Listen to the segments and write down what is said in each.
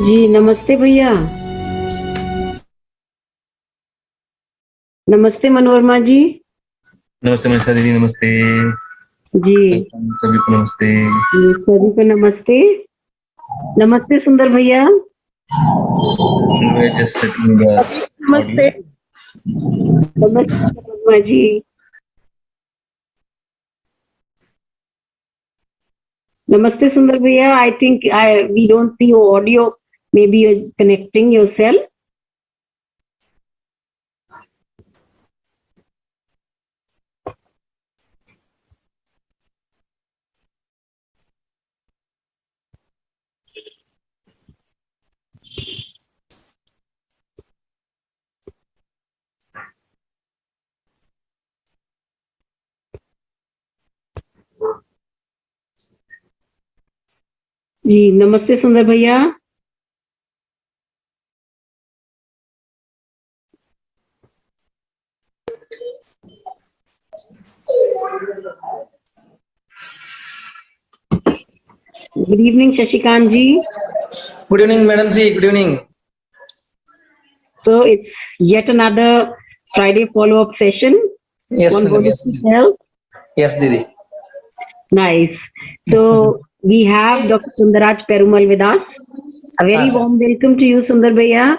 जी नमस्ते भैया। नमस्ते मनोरमा जी। नमस्ते मनीषा दीदी, नमस्ते। जी सभी को नमस्ते। सभी को नमस्ते। नमस्ते सुंदर भैया। We're just setting the नमस्ते। audio. नमस्ते मनोरमा जी। नमस्ते सुंदर भैया। I think we don't see your audio. Maybe you're connecting yourself. जी नमस्ते सुंदर भैया। Good evening Shashikant ji. Good evening, Madam Ji. Good evening. So it's yet another Friday follow-up session Yes, on Madam. Yes. holistic health. Yes, Didi. Nice. So we have Dr. Sundaraj Perumal with us. A very sir. warm welcome to you, Sundar Bhaiya.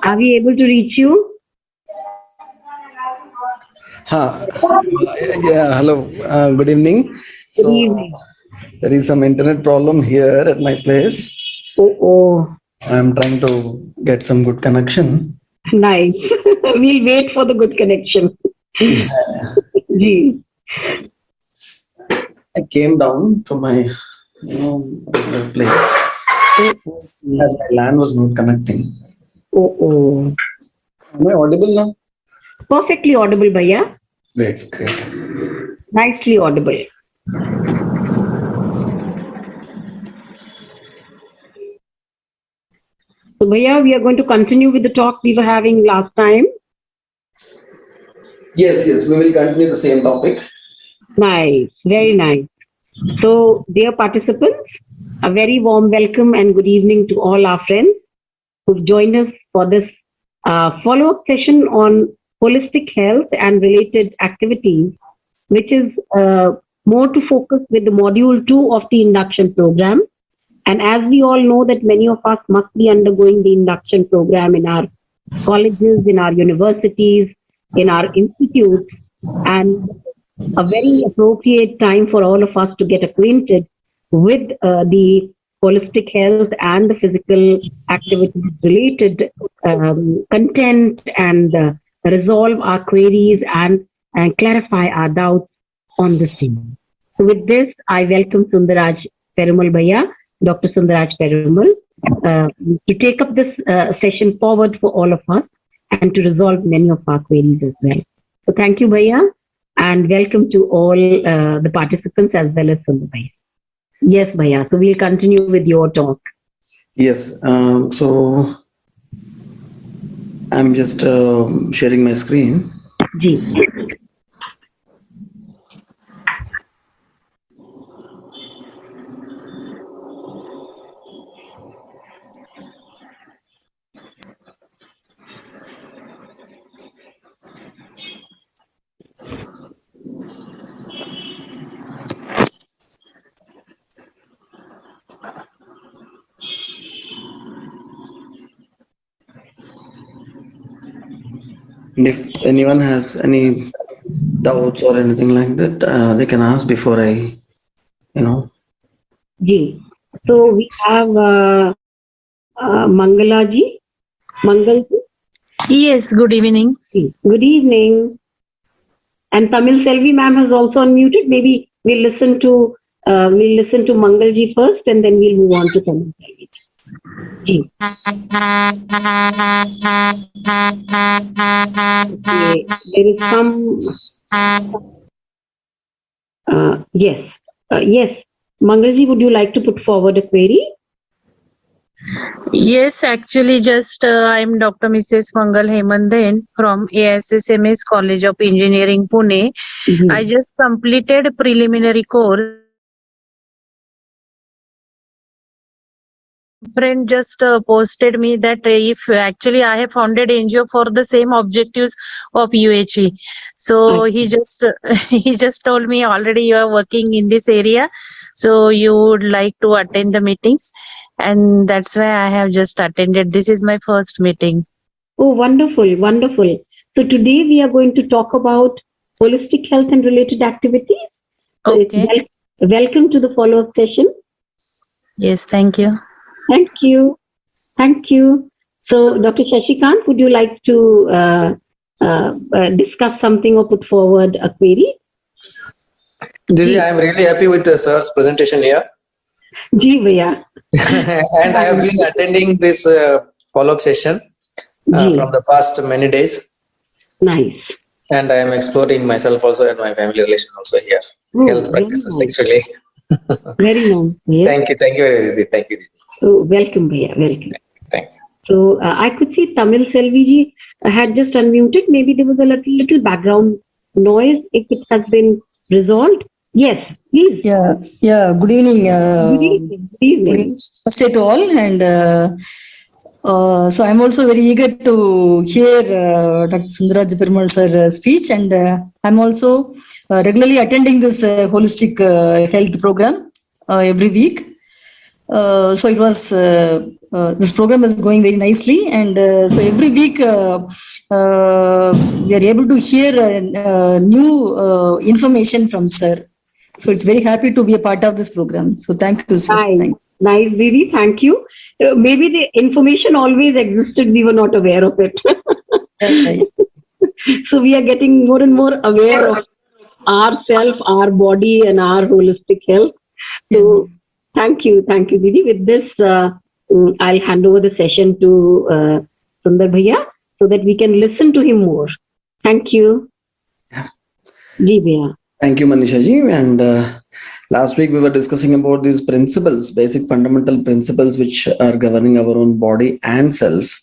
Are we able to reach you? Yeah, hello. Good evening. Good evening. There is some internet problem here at my place. Oh, I'm trying to get some good connection. nice. We'll wait for the good connection. Ji. I came down to my place as my LAN was not connecting. Oh. Am I audible now? Perfectly audible, Bhaiya. Great. Nicely audible. So, Bhaiya, we are going to continue with the talk we were having last time. Yes, we will continue the same topic. Nice, very nice. So, dear participants, a very warm welcome and good evening to all our friends who've joined us for this follow-up session on holistic health and related activities, which is more to focus with the module 2 of the induction program. And as we all know that many of us must be undergoing the induction program in our colleges, in our universities, in our institutes, and a very appropriate time for all of us to get acquainted with the holistic health and the physical activities related content and resolve our queries and clarify our doubts on the same. So with this, I welcome Sundaraj Perumal Bhaiya, Dr. Sundaraj Perumal, to take up this session forward for all of us and to resolve many of our queries as well. So thank you, Bhaiya, and welcome to all the participants as well as Sundar Bhaiya. Yes, Bhaiya. So we'll continue with your talk. Yes. So I'm just sharing my screen. Ji. And if anyone has any doubts or anything like that, they can ask before I. Ji. So we have Mangala ji. Mangal ji. Yes, good evening. Good evening. And Tamil Selvi ma'am has also unmuted. Maybe we'll listen to Mangal ji first, and then we'll move on to Tamil Selvi. Ji. Okay. There is some. Yes. Yes. Mangal ji, would you like to put forward a query? Yes, actually, just I'm Dr. Mrs. Mangal Hemanden from AICTE-SIP College of Engineering, Pune. I just completed preliminary course friend just posted me that if actually I have founded NGO for the same objectives of UHE. So he just he just told me already you are working in this area, so you would like to attend the meetings, and that's why I have just attended. This is my first meeting. Oh, wonderful, wonderful. So today we are going to talk about holistic health and related activities. So Okay. welcome to the follow-up session. Yes, thank you. Thank you. Thank you. So, Dr. Shashikant, would you like to discuss something or put forward a query? Didi, I am really happy with the sir's presentation here. Ji, Bhaiya. And I have been attending this follow-up session Ji. from the past many days. Nice. And I am exploring myself also and my family relation also here. Oh, Health very practices nice. actually. Very nice. Bhaiya. Thank you very much, Didi. Thank you, Didi. So, welcome, Bhaiya. Welcome. Thank you. So, I could see Tamil Selvi ji had just unmuted. Maybe there was a little background noise. If it has been resolved. Yes, please. Yeah, good evening. Good evening. Good evening. Namaste to all, and so I'm also very eager to hear Dr. Sundaraj Perumal sir speech, and I'm also regularly attending this holistic health program every week. So it was this program is going very nicely, and so every week we are able to hear new information from sir. So it's very happy to be a part of this program. So thank you, sir. Nice, nice, Didi. Thank you. Maybe the information always existed. We were not aware of it. Right. So we are getting more and more aware of ourselves, our body, and our holistic health. So thank you, Didi. With this, I'll hand over the session to Sundar Bhaiya so that we can listen to him more. Thank you. Ji Bhaiya. Thank you, Manisha ji. And last week we were discussing about these principles, basic fundamental principles which are governing our own body and self.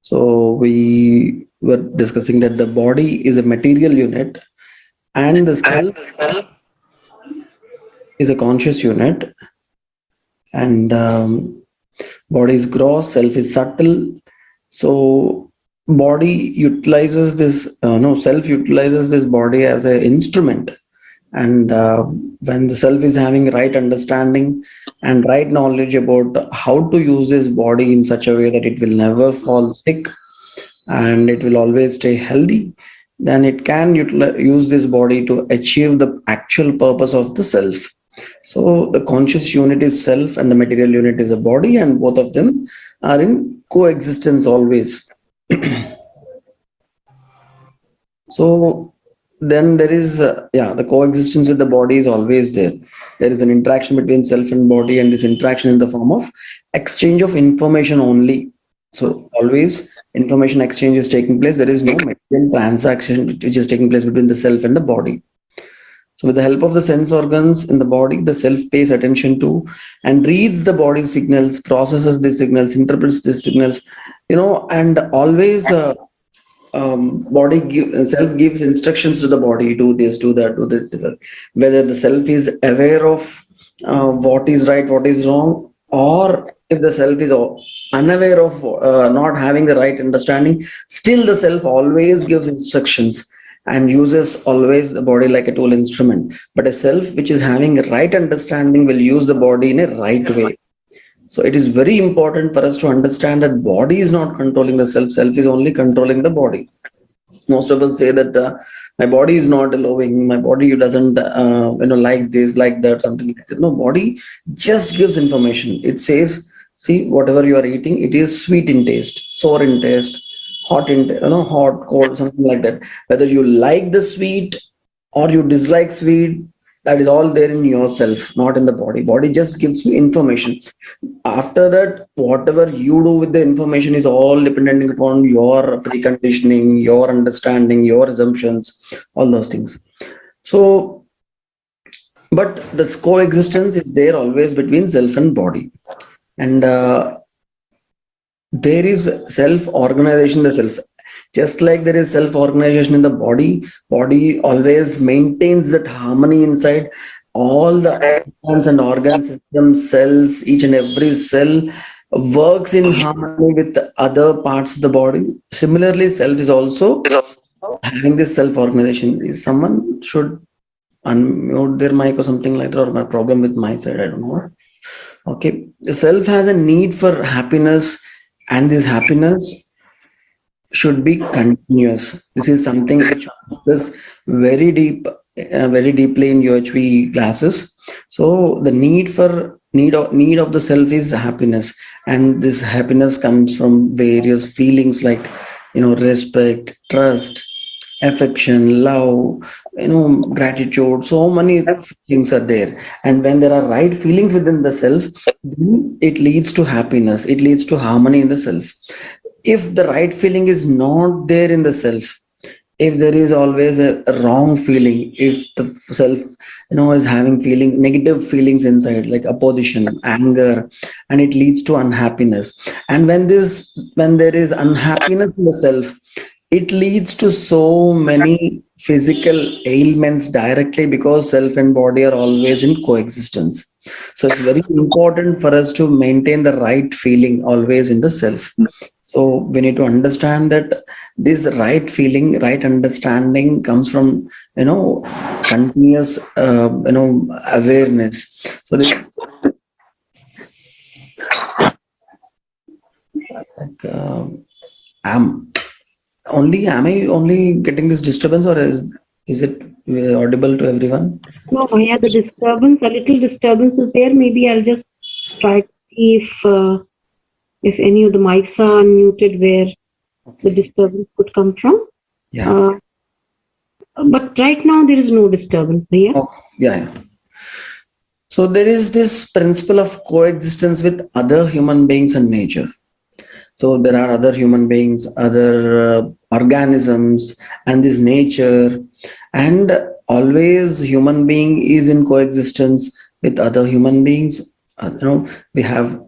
So we were discussing that the body is a material unit and the self is a conscious unit. And body is gross, self is subtle. So body utilizes this, self utilizes this body as an instrument. And when the self is having right understanding and right knowledge about how to use this body in such a way that it will never fall sick and it will always stay healthy, then it can use this body to achieve the actual purpose of the self. So the conscious unit is self and the material unit is a body, and both of them are in coexistence always. So then there is the coexistence with the body is always there. There is an interaction between self and body, and this interaction in the form of exchange of information only. So always information exchange is taking place. There is no material transaction which is taking place between the self and the body. So with the help of the sense organs in the body, the self pays attention to and reads the body's signals, processes these signals, interprets these signals, and always self gives instructions to the body, do this, do that, do this. Whether the self is aware of what is right, what is wrong, or if the self is unaware of not having the right understanding, still the self always gives instructions and uses always the body like a tool instrument. But a self which is having a right understanding will use the body in a right way. So it is very important for us to understand that body is not controlling the self. Self is only controlling the body. Most of us say that my body is not allowing, my body doesn't, like this, like that, something like that. No, body just gives information. It says, see, whatever you are eating, it is sweet in taste, sour in taste, hot in, hot, cold, something like that. Whether you like the sweet or you dislike sweet, that is all there in yourself, not in the body. Body just gives you information. After that, whatever you do with the information is all dependent upon your preconditioning, your understanding, your assumptions, all those things. So, but this coexistence is there always between self and body. And there is self-organization, the self. Just like there is self-organization in the body always maintains that harmony inside. all the organs and organ system cells, each and every cell works in harmony with the other parts of the body. Similarly, self is also having this self-organization. Is someone should unmute their mic or something like that, or my problem with my side, I don't know. Okay, the self has a need for happiness, and this happiness should be continuous. This is something which is very deep, very deeply in UHV classes. So the need of the self is happiness, and this happiness comes from various feelings like respect, trust, affection, love, gratitude. So many things are there, and when there are right feelings within the self, then it leads to happiness. It leads to harmony in the self. If the right feeling is not there in the self, if there is always a wrong feeling, if the self is having negative feelings inside like opposition, anger, and it leads to unhappiness. And when there is unhappiness in the self, it leads to so many physical ailments directly, because self and body are always in coexistence. So it's very important for us to maintain the right feeling always in the self. So we need to understand that this right feeling, right understanding comes from continuous awareness. So this am I only getting this disturbance, or is it audible to everyone? No, yeah, the disturbance, a little disturbance is there. Maybe I'll just try to see if any of the mics are unmuted where the disturbance could come from. Yeah. But right now there is no disturbance here. Oh, yeah. So there is this principle of coexistence with other human beings and nature. So there are other human beings, other organisms, and this nature, and always human being is in coexistence with other human beings. We have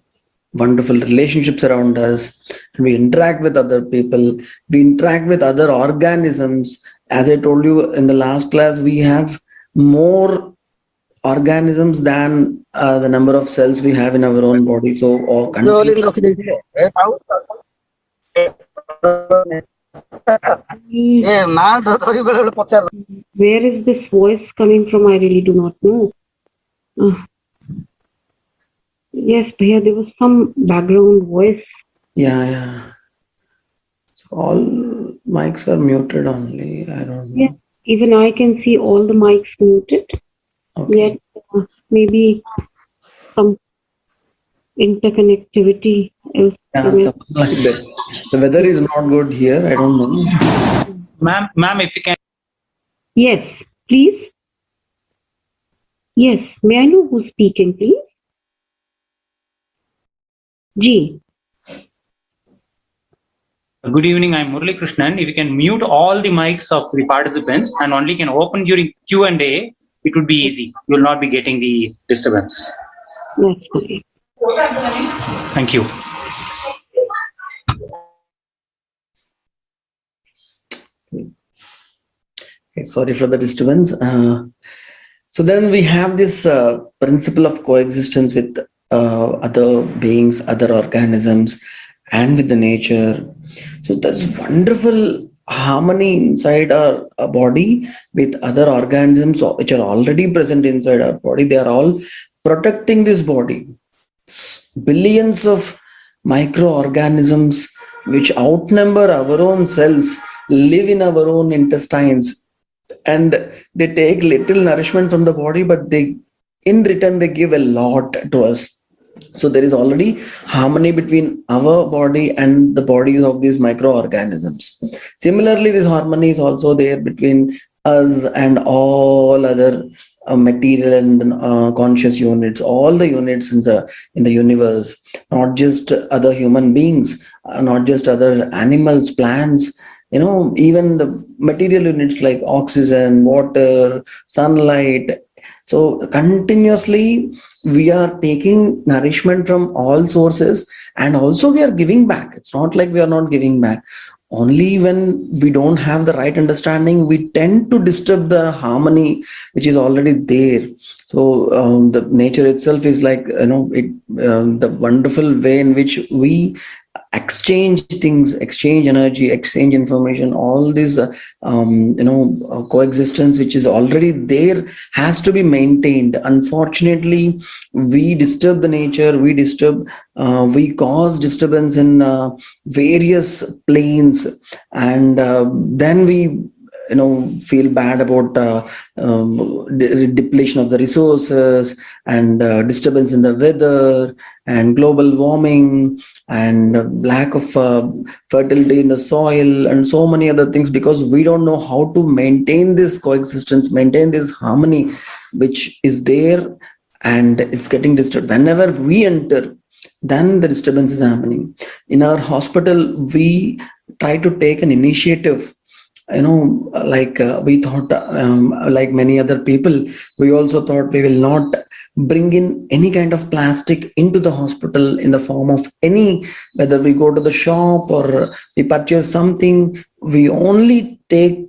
wonderful relationships around us. We interact with other people. We interact with other organisms. As I told you in the last class, we have more organisms than the number of cells we have in our own body. So, Where is this voice coming from? I really do not know. Yes, Bhaiya, there was some background voice. Yeah. So all mics are muted only. I don't know. Yes, even I can see all the mics muted. Okay. Yet maybe some interconnectivity is. Yeah, something like that. The weather is not good here. I don't know. Ma'am, if you can. Yes, please. Yes, may I know who's speaking, please? Ji. Good evening, I'm Murali Krishnan. If you can mute all the mics of the participants and only can open during Q&A, it would be easy. You will not be getting the disturbance. That's okay. Thank you. Okay, sorry for the disturbance. So then we have this principle of coexistence with other beings, other organisms, and with the nature. So there's wonderful harmony inside our body with other organisms which are already present inside our body. They are all protecting this body. Billions of microorganisms which outnumber our own cells live in our own intestines, and they take little nourishment from the body, but in return they give a lot to us. So there is already harmony between our body and the bodies of these microorganisms. Similarly, this harmony is also there between us and all other material and conscious units, all the units in the universe, not just other human beings, not just other animals, plants, even the material units like oxygen, water, sunlight. So continuously we are taking nourishment from all sources, and also we are giving back. It's not like we are not giving back. Only when we don't have the right understanding, we tend to disturb the harmony which is already there. So the nature itself is like, the wonderful way in which we exchange things, exchange energy, exchange information. All this coexistence which is already there has to be maintained. Unfortunately, we disturb the nature, we cause disturbance in various planes, and then we feel bad about depletion of the resources, and disturbance in the weather, and global warming, and lack of fertility in the soil, and so many other things, because we don't know how to maintain this coexistence, maintain this harmony which is there, and it's getting disturbed whenever we enter. Then the disturbance is happening. In our hospital, we try to take an initiative. We thought, like many other people, we also thought we will not bring in any kind of plastic into the hospital in the form of any, whether we go to the shop or we purchase something, we only take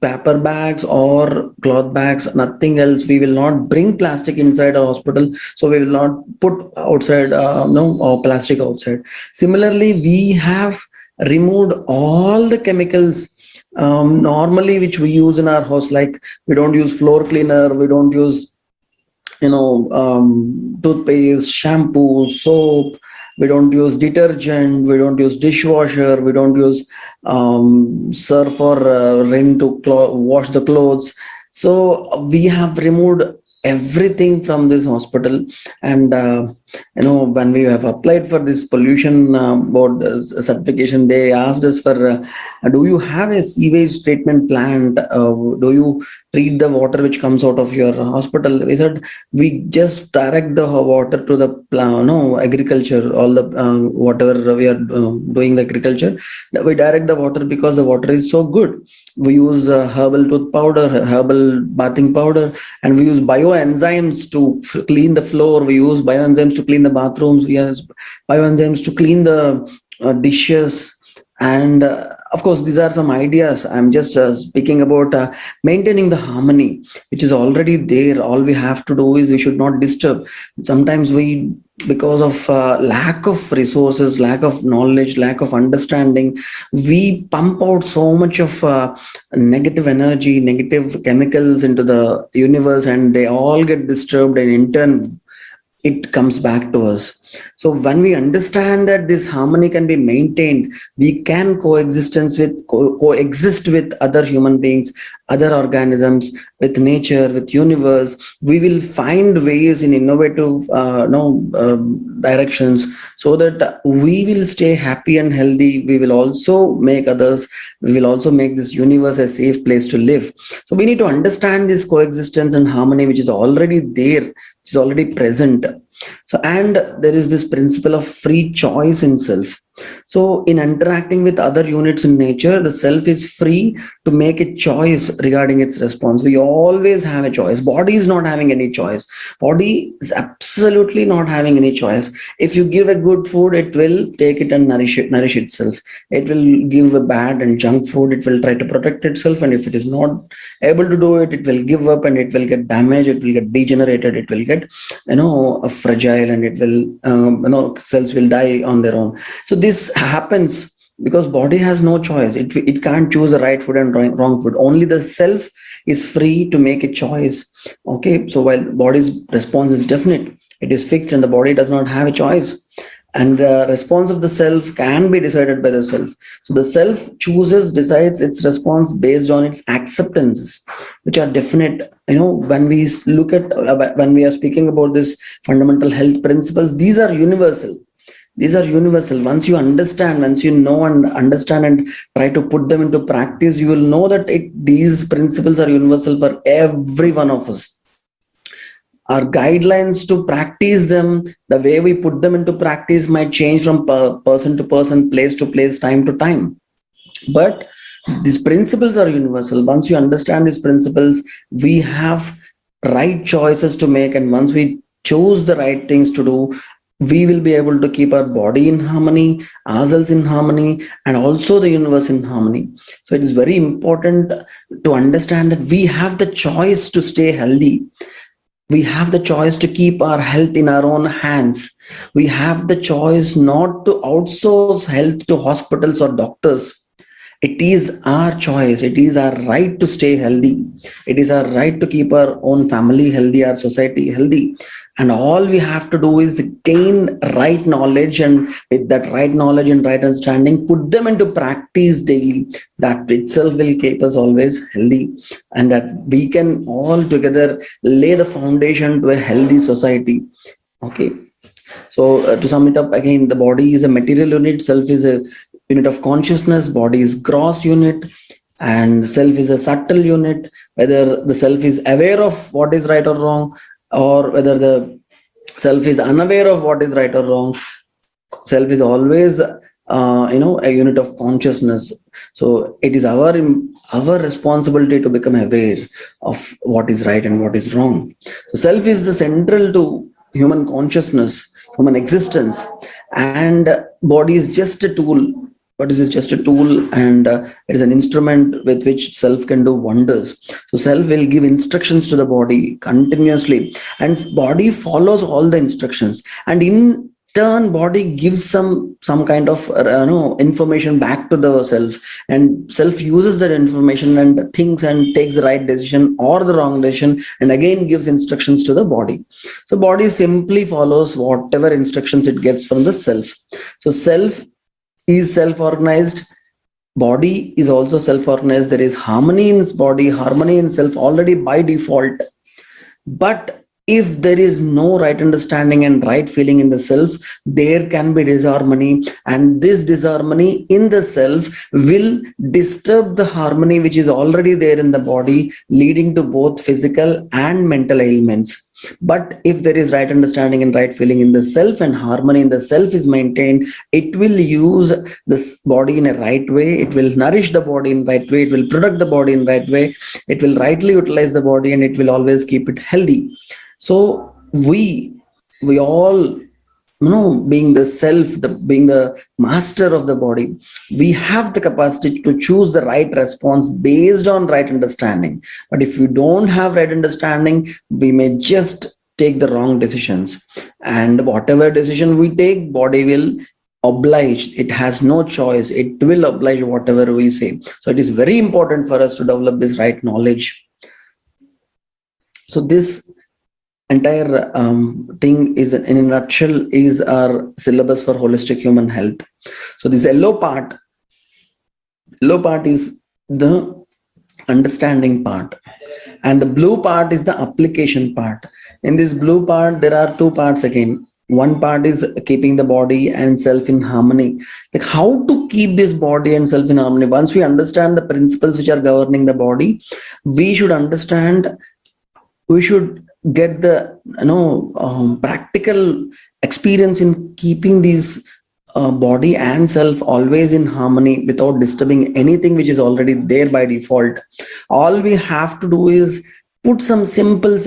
paper bags or cloth bags, nothing else. We will not bring plastic inside our hospital, so we will not put outside or plastic outside. Similarly, we have removed all the chemicals normally which we use in our house. Like, we don't use floor cleaner, we don't use toothpaste, shampoo, soap, we don't use detergent, we don't use dishwasher, we don't use surf or rain to wash the clothes. So we have removed everything from this hospital. And when we have applied for this pollution board certification, they asked us for do you have a sewage treatment plant, do you treat the water which comes out of your hospital? We said we just direct the water to the agriculture, all the whatever we are doing the agriculture, we direct the water because the water is so good. We use herbal tooth powder, herbal bathing powder, and we use bioenzymes to clean the floor. We use bioenzymes to clean the bathrooms. We use bioenzymes to clean the dishes. And of course, these are some ideas. I'm just speaking about maintaining the harmony, which is already there. All we have to do is we should not disturb. Sometimes we, because of lack of resources, lack of knowledge, lack of understanding, we pump out so much of negative energy, negative chemicals into the universe, and they all get disturbed, and in turn it comes back to us. So when we understand that this harmony can be maintained, we can coexist with other human beings, other organisms, with nature, with universe. We will find ways in innovative directions, so that we will stay happy and healthy. We will also make this universe a safe place to live. So we need to understand this coexistence and harmony which is already there, which is already present. So, and there is this principle of free choice in self. So in interacting with other units in nature, the self is free to make a choice regarding its response. We always have a choice. Body is not having any choice. Body is absolutely not having any choice. If you give a good food, it will take it and nourish itself. It will give a bad and junk food. It will try to protect itself. And if it is not able to do it, it will give up, and it will get damaged. It will get degenerated. It will get, fragile, and it will, cells will die on their own. So this happens because body has no choice. It can't choose the right food and wrong food. Only the self is free to make a choice. Okay, so while body's response is definite, it is fixed, and the body does not have a choice. And response of the self can be decided by the self. So the self decides its response based on its acceptances, which are definite. When we look at, when we are speaking about this fundamental health principles, these are universal. These are universal. Once you understand, once you know and understand and try to put them into practice, you will know that these principles are universal for every one of us. Our guidelines to practice them, the way we put them into practice might change from person to person, place to place, time to time. But these principles are universal. Once you understand these principles, we have right choices to make. And once we choose the right things to do, we will be able to keep our body in harmony, ourselves in harmony, and also the universe in harmony. So it is very important to understand that we have the choice to stay healthy. we have the choice to keep our health in our own hands. We have the choice not to outsource health to hospitals or doctors. It is our choice. It is our right to stay healthy. It is our right to keep our own family healthy, our society healthy. And all we have to do is gain right knowledge, and with that right knowledge and right understanding, put them into practice daily. That itself will keep us always healthy, and that we can all together lay the foundation to a healthy society. Okay. So to sum it up again, the body is a material unit, self is a unit of consciousness, body is gross unit, and self is a subtle unit. Whether the self is aware of what is right or wrong, or whether the self is unaware of what is right or wrong, self is always a unit of consciousness. So it is our responsibility to become aware of what is right and what is wrong. So self is the central to human consciousness, human existence, and body is just a tool. But this is just a tool, and it is an instrument with which self can do wonders. So self will give instructions to the body continuously, and body follows all the instructions, and in turn body gives some kind of information back to the self, and self uses that information and thinks and takes the right decision or the wrong decision, and again gives instructions to the body. So body simply follows whatever instructions it gets from the self. So self is self-organized, body is also self-organized. There is harmony in body, harmony in self already by default. But if there is no right understanding and right feeling in the self, there can be disharmony, and this disharmony in the self will disturb the harmony which is already there in the body, leading to both physical and mental ailments. But if there is right understanding and right feeling in the self, and harmony in the self is maintained, it will use this body in a right way, it will nourish the body in right way, it will protect the body in right way, it will rightly utilize the body, and it will always keep it healthy. So we all, being the self, being the master of the body, we have the capacity to choose the right response based on right understanding. But if we don't have right understanding, we may just take the wrong decisions, and whatever decision we take, body will oblige. It has no choice, it will oblige whatever we say. So it is very important for us to develop this right knowledge. So this entire thing is, in a nutshell, is our syllabus for holistic human health. So this yellow part is the understanding part, and the blue part is the application part. In this blue part, there are two parts again. One part is keeping the body and self in harmony. Like how to keep this body and self in harmony. Once we understand the principles which are governing the body, we should get the practical experience in keeping these body and self always in harmony without disturbing anything which is already there by default. All we have to do is put some simple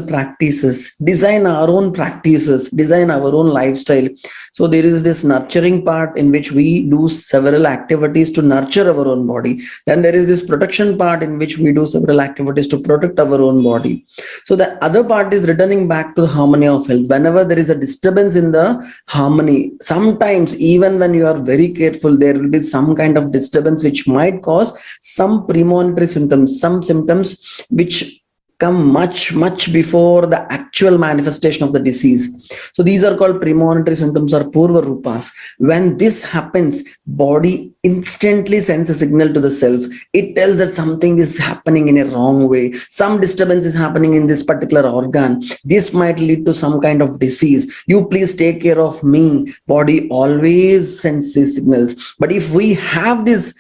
practices, design our own practices, design our own lifestyle. So there is this nurturing part in which we do several activities to nurture our own body. Then there is this protection part in which we do several activities to protect our own body. So the other part is returning back to the harmony of health. Whenever there is a disturbance in the harmony, sometimes even when you are very careful, there will be some kind of disturbance which might cause some premonitory symptoms, some symptoms which come much before the actual manifestation of the disease. So these are called premonitory symptoms or purva rupas. When this happens, body instantly sends a signal to the self. It tells that something is happening in a wrong way. Some disturbance is happening in this particular organ. This might lead to some kind of disease. You please take care of me. Body always sends these signals. But if we have this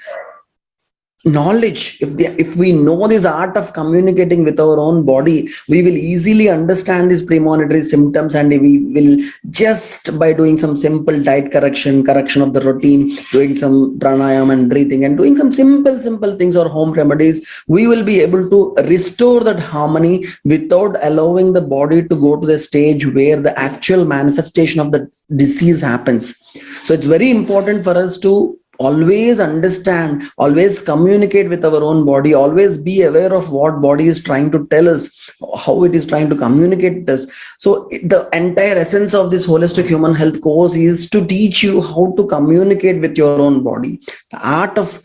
knowledge, if we know this art of communicating with our own body, we will easily understand these premonitory symptoms, and we will, just by doing some simple diet correction of the routine, doing some pranayam and breathing, and doing some simple things or home remedies, we will be able to restore that harmony without allowing the body to go to the stage where the actual manifestation of the disease happens. So it's very important for us to always understand, always communicate with our own body, always be aware of what body is trying to tell us, how it is trying to communicate us. So the entire essence of this holistic human health course is to teach you how to communicate with your own body, the art of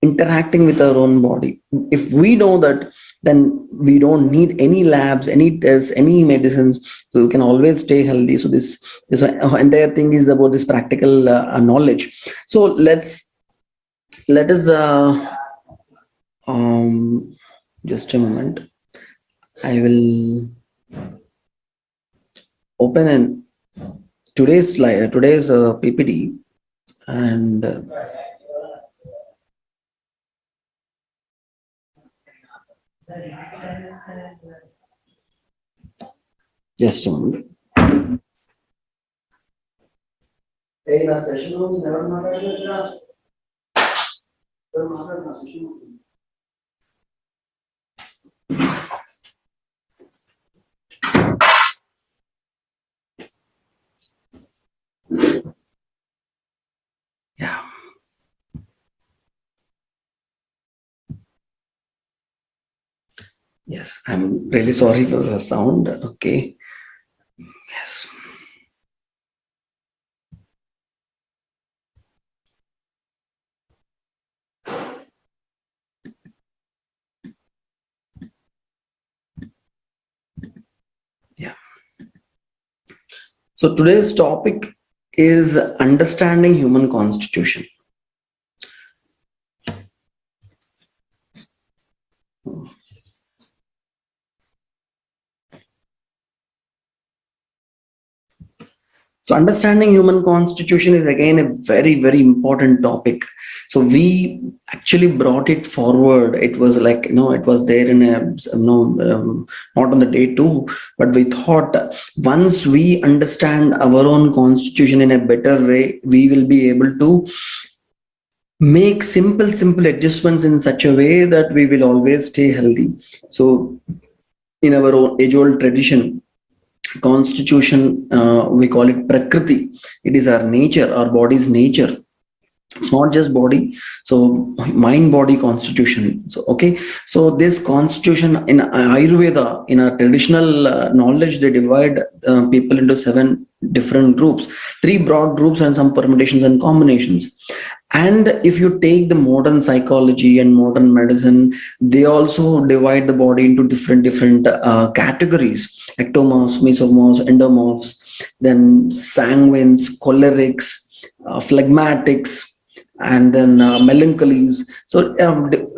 interacting with our own body. If we know that, then we don't need any labs, any tests, any medicines. So we can always stay healthy. So this entire thing is about this practical knowledge. So let us just a moment. I will open today's slide, today's PPT, and just a moment. Yeah. Yes, I'm really sorry for the sound. Okay. Yes. Yeah. So today's topic is understanding human constitution. So understanding human constitution is again a very, very important topic. So we actually brought it forward. It was like, it was there in not on the day two, but we thought once we understand our own constitution in a better way, we will be able to make simple adjustments in such a way that we will always stay healthy. So in our own age-old tradition, constitution, we call it prakriti. It is our nature, our body's nature. It's not just body. So mind body constitution. So okay, so this constitution in Ayurveda, in our traditional knowledge, they divide people into 7 different groups, 3 broad groups and some permutations and combinations. And if you take the modern psychology and modern medicine, they also divide the body into different categories: ectomorphs, mesomorphs, endomorphs, then sanguines, cholerics, phlegmatics, and then melancholies. So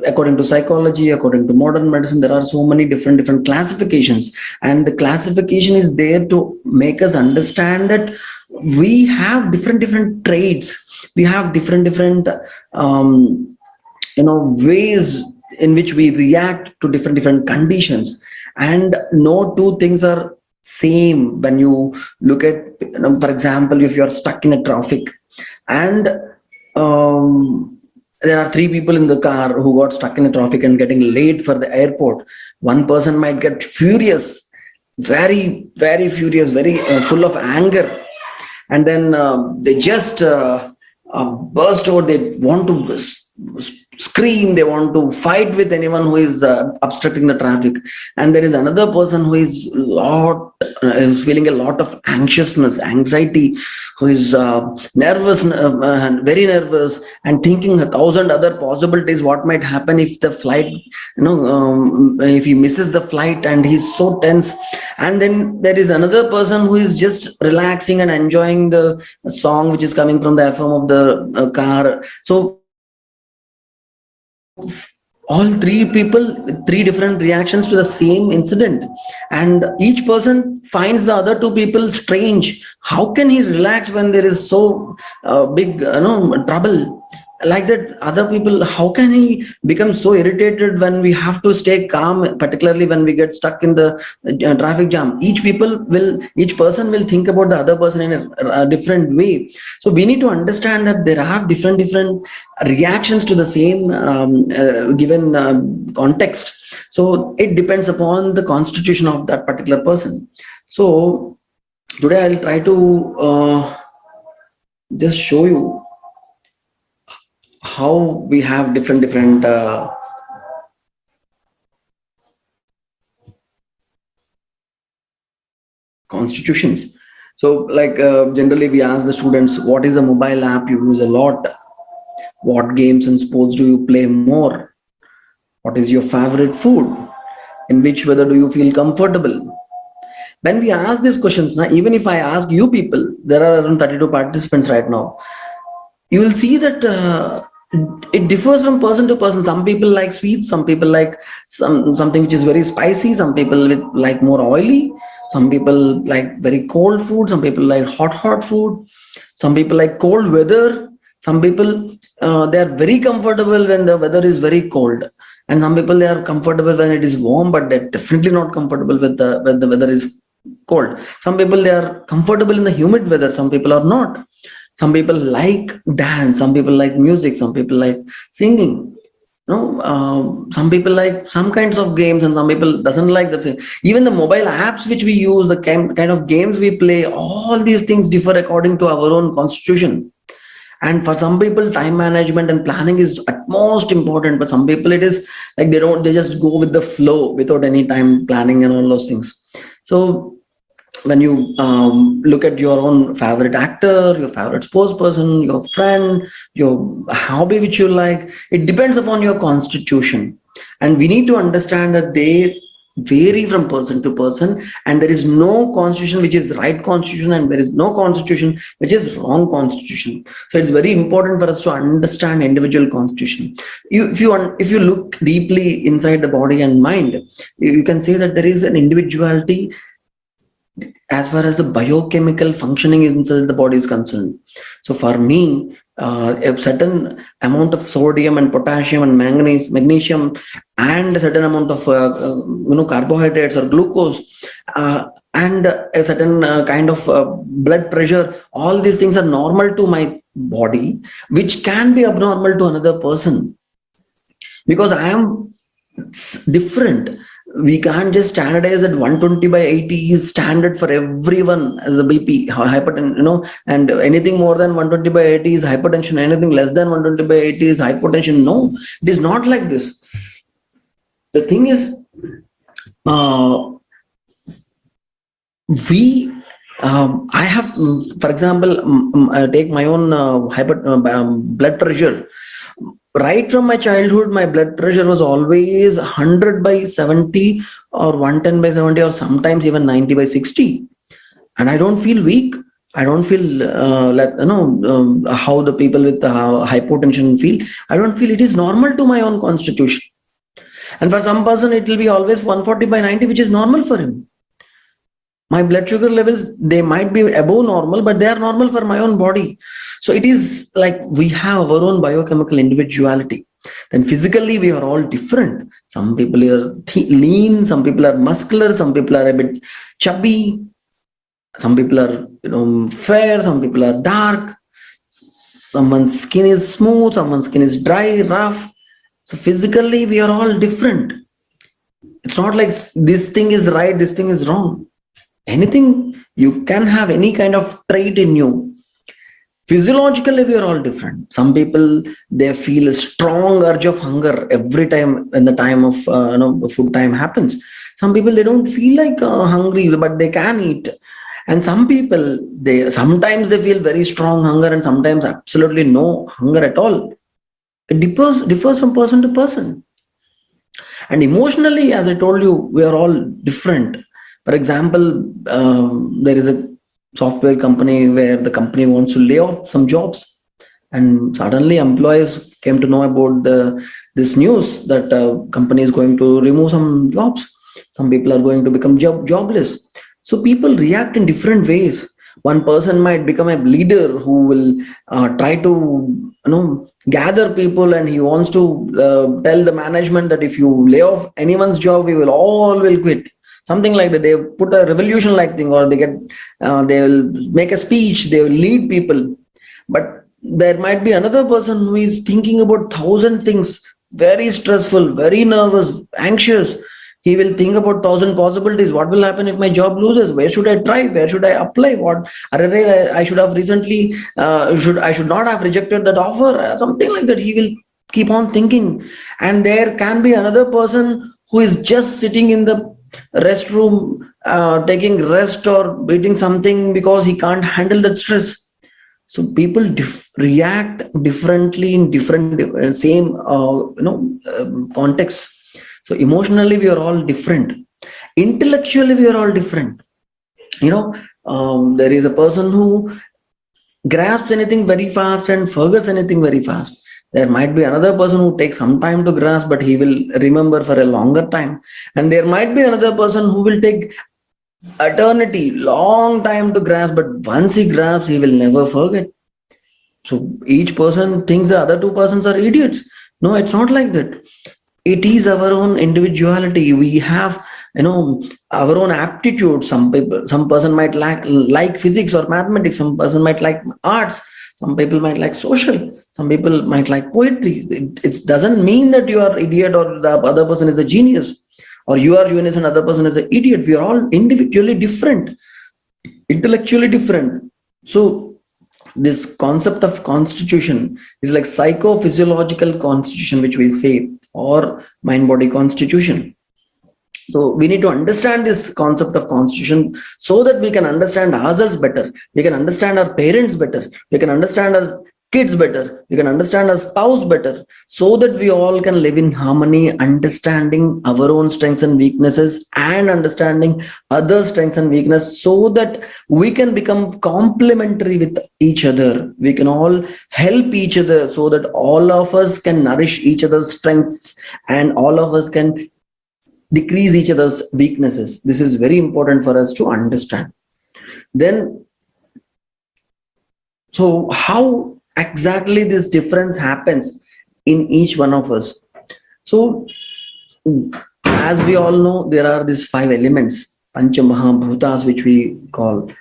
according to psychology, according to modern medicine, there are so many different classifications, and the classification is there to make us understand that we have different traits. We have different ways in which we react to different conditions, and no two things are same. When you look at, for example, if you are stuck in a traffic and there are 3 people in the car who got stuck in a traffic and getting late for the airport, one person might get furious, very furious, very full of anger, and then they just burst out. They want to scream, they want to fight with anyone who is obstructing the traffic. And there is another person who is feeling a lot of anxiety, who is nervous, very nervous, and thinking 1,000 other possibilities what might happen if the flight, if he misses the flight, and he's so tense. And then there is another person who is just relaxing and enjoying the song which is coming from the FM of the car. So all 3 people with 3 different reactions to the same incident, and each person finds the other 2 people strange. How can he relax when there is so big trouble? Like that, other people, how can he become so irritated when we have to stay calm, particularly when we get stuck in the traffic jam? Each person will think about the other person in a different way. So we need to understand that there are different reactions to the same given context. So it depends upon the constitution of that particular person. So today I'll try to just show you how we have different constitutions. So like generally we ask the students, what is a mobile app you use a lot? What games and sports do you play more? What is your favorite food? In which weather do you feel comfortable? When we ask these questions, now even if I ask you people, there are around 32 participants right now, you will see that it differs from person to person. Some people like sweets, some people like something which is very spicy, some people like more oily, some people like very cold food, some people like hot food, some people like cold weather, some people they are very comfortable when the weather is very cold, and some people they are comfortable when it is warm, but they're definitely not comfortable with the when the weather is cold. Some people they are comfortable in the humid weather, some people are not. Some people like dance, some people like music, some people like singing. No, some people like some kinds of games, and some people doesn't like the same. Even the mobile apps which we use, the kind of games we play, all these things differ according to our own constitution. And for some people, time management and planning is at most important, but some people it is like they just go with the flow without any time planning and all those things. So when you look at your own favorite actor, your favorite sports person, your friend, your hobby which you like, it depends upon your constitution. And we need to understand that they vary from person to person, and there is no constitution which is right constitution, and there is no constitution which is wrong constitution. So it's very important for us to understand individual constitution. If you look deeply inside the body and mind, you can say that there is an individuality as far as the biochemical functioning inside the body is concerned. So for me, a certain amount of sodium and potassium and magnesium and a certain amount of carbohydrates or glucose and a certain kind of blood pressure, all these things are normal to my body, which can be abnormal to another person, because I am different. We can't just standardize that 120/80 is standard for everyone as a BP, hypertension, and anything more than 120/80 is hypertension, anything less than 120/80 is hypotension. No, it is not like this. The thing is, I have, for example, I take my own blood pressure. Right from my childhood, my blood pressure was always 100/70 or 110/70 or sometimes even 90/60. And I don't feel weak. I don't feel how the people with hypotension feel. I don't feel. It is normal to my own constitution. And for some person, it will be always 140/90, which is normal for him. My blood sugar levels, they might be above normal, but they are normal for my own body. So it is like we have our own biochemical individuality. Then physically, we are all different. Some people are lean, some people are muscular, some people are a bit chubby, some people are fair, some people are dark. Someone's skin is smooth, someone's skin is dry, rough. So physically, we are all different. It's not like this thing is right, this thing is wrong. Anything, you can have any kind of trait in you. Physiologically, we are all different. Some people, they feel a strong urge of hunger every time when the time of food time happens. Some people, they don't feel like hungry, but they can eat. And some people, sometimes they feel very strong hunger, and sometimes absolutely no hunger at all. It differs from person to person. And emotionally, as I told you, we are all different. For example, there is a software company where the company wants to lay off some jobs, and suddenly employees came to know about this news that company is going to remove some jobs. Some people are going to become jobless. So people react in different ways. One person might become a leader who will try to gather people, and he wants to tell the management that if you lay off anyone's job, we will all quit. Something like that. They put a revolution like thing, or they will make a speech, they will lead people. But there might be another person who is thinking about 1,000 things, very stressful, very nervous, anxious. He will think about 1,000 possibilities. What will happen if my job loses? Where should I try? Where should I apply? What I should have recently I should not have rejected that offer. Something like that. He will keep on thinking. And there can be another person who is just sitting in the restroom, taking rest or eating something because he can't handle that stress. So people react differently in different same contexts. So emotionally we are all different, intellectually we are all different. There is a person who grasps anything very fast and forgets anything very fast. There might be another person who takes some time to grasp, but he will remember for a longer time. And there might be another person who will take eternity, long time to grasp, but once he grasps, he will never forget. So each person thinks the other two persons are idiots. No, it's not like that. It is our own individuality. We have, our own aptitude. Some person might like physics or mathematics. Some person might like arts. Some people might like social. Some people might like poetry. It doesn't mean that you are idiot or the other person is a genius, or you are genius and other person is an idiot. We are all individually different, intellectually different. So this concept of constitution is like psychophysiological constitution, which we say, or mind-body constitution. So we need to understand this concept of constitution so that we can understand ourselves better. We can understand our parents better. We can understand our kids better. We can understand our spouse better, so that we all can live in harmony, understanding our own strengths and weaknesses and understanding other strengths and weaknesses, so that we can become complementary with each other. We can all help each other, so that all of us can nourish each other's strengths and all of us can decrease each other's weaknesses. This is very important for us to understand. Then, so how exactly this difference happens in each one of us? So as we all know, there are these 5 elements, Pancha Mahabhutas, which we call,